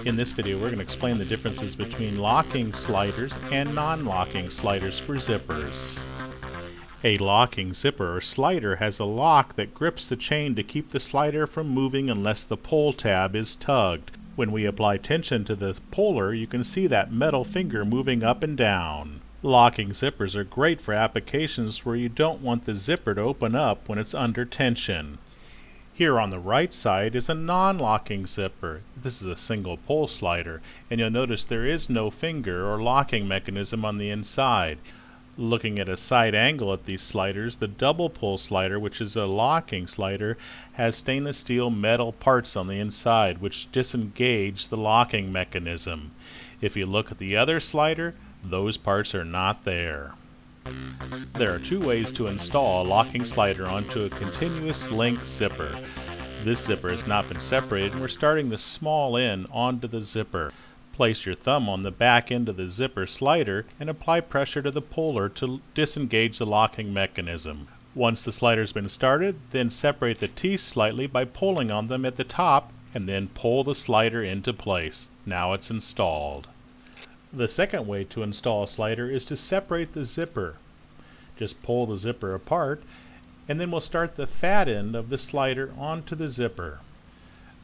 In this video we're going to explain the differences between locking sliders and non-locking sliders for zippers. A locking zipper or slider has a lock that grips the chain to keep the slider from moving unless the pull tab is tugged. When we apply tension to the puller, you can see that metal finger moving up and down. Locking zippers are great for applications where you don't want the zipper to open up when it's under tension. Here on the right side is a non-locking zipper. This is a single pull slider, and you'll notice there is no finger or locking mechanism on the inside. Looking at a side angle at these sliders, the double pull slider, which is a locking slider, has stainless steel metal parts on the inside which disengage the locking mechanism. If you look at the other slider, those parts are not there. There are two ways to install a locking slider onto a continuous link zipper. This zipper has not been separated, and we're starting the small end onto the zipper. Place your thumb on the back end of the zipper slider and apply pressure to the puller to disengage the locking mechanism. Once the slider has been started, then separate the teeth slightly by pulling on them at the top and then pull the slider into place. Now it's installed. The second way to install a slider is to separate the zipper. Just pull the zipper apart, and then we'll start the fat end of the slider onto the zipper.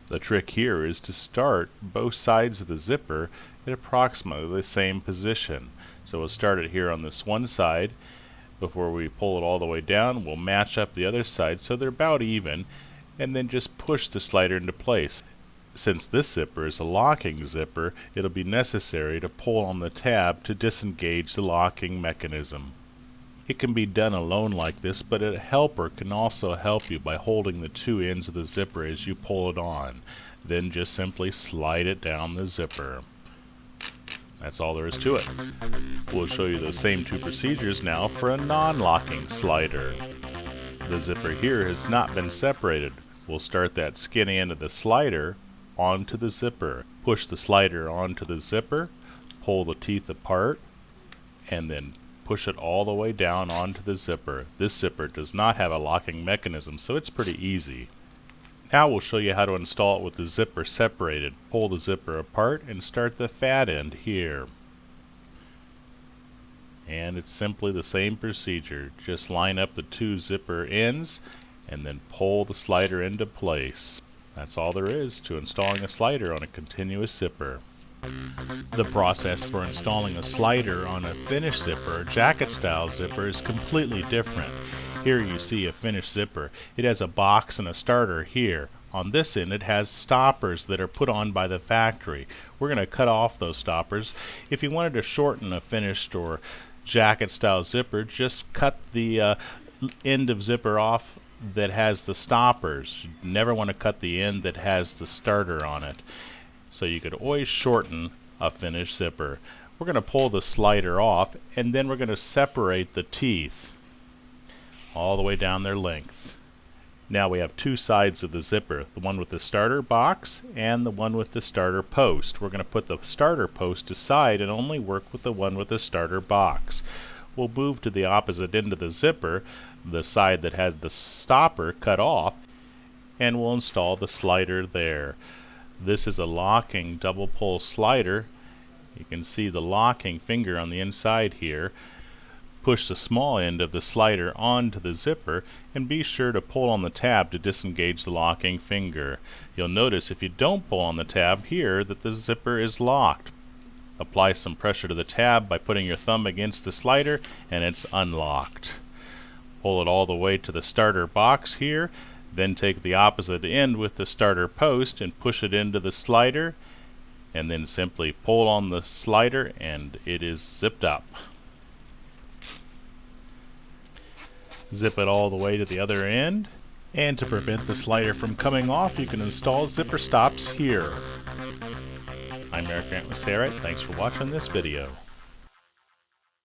The trick here is to start both sides of the zipper at approximately the same position. So we'll start it here on this one side. Before we pull it all the way down, we'll match up the other side so they're about even, and then just push the slider into place. Since this zipper is a locking zipper, it'll be necessary to pull on the tab to disengage the locking mechanism. It can be done alone like this, but a helper can also help you by holding the two ends of the zipper as you pull it on. Then just simply slide it down the zipper. That's all there is to it. We'll show you those same two procedures now for a non-locking slider. The zipper here has not been separated. We'll start that skinny end of the slider onto the zipper. Push the slider onto the zipper, pull the teeth apart, and then push it all the way down onto the zipper. This zipper does not have a locking mechanism, so it's pretty easy. Now we'll show you how to install it with the zipper separated. Pull the zipper apart and start the fat end here. And it's simply the same procedure. Just line up the two zipper ends and then pull the slider into place. That's all there is to installing a slider on a continuous zipper. The process for installing a slider on a finished zipper or jacket style zipper is completely different. Here you see a finished zipper. It has a box and a starter here. On this end it has stoppers that are put on by the factory. We're going to cut off those stoppers. If you wanted to shorten a finished or jacket style zipper, just cut the end of zipper off that has the stoppers. You never want to cut the end that has the starter on it. So you could always shorten a finished zipper. We're going to pull the slider off, and then we're going to separate the teeth all the way down their length. Now we have two sides of the zipper, the one with the starter box and the one with the starter post. We're going to put the starter post aside and only work with the one with the starter box. We'll move to the opposite end of the zipper, the side that had the stopper cut off, and we'll install the slider there. This is a locking double pull slider. You can see the locking finger on the inside here. Push the small end of the slider onto the zipper and be sure to pull on the tab to disengage the locking finger. You'll notice if you don't pull on the tab here that the zipper is locked. Apply some pressure to the tab by putting your thumb against the slider and it's unlocked. Pull it all the way to the starter box here, then take the opposite end with the starter post and push it into the slider, and then simply pull on the slider and it is zipped up. Zip it all the way to the other end, and to prevent the slider from coming off you can install zipper stops here. I'm Eric Grant with Sarah. Thanks for watching this video.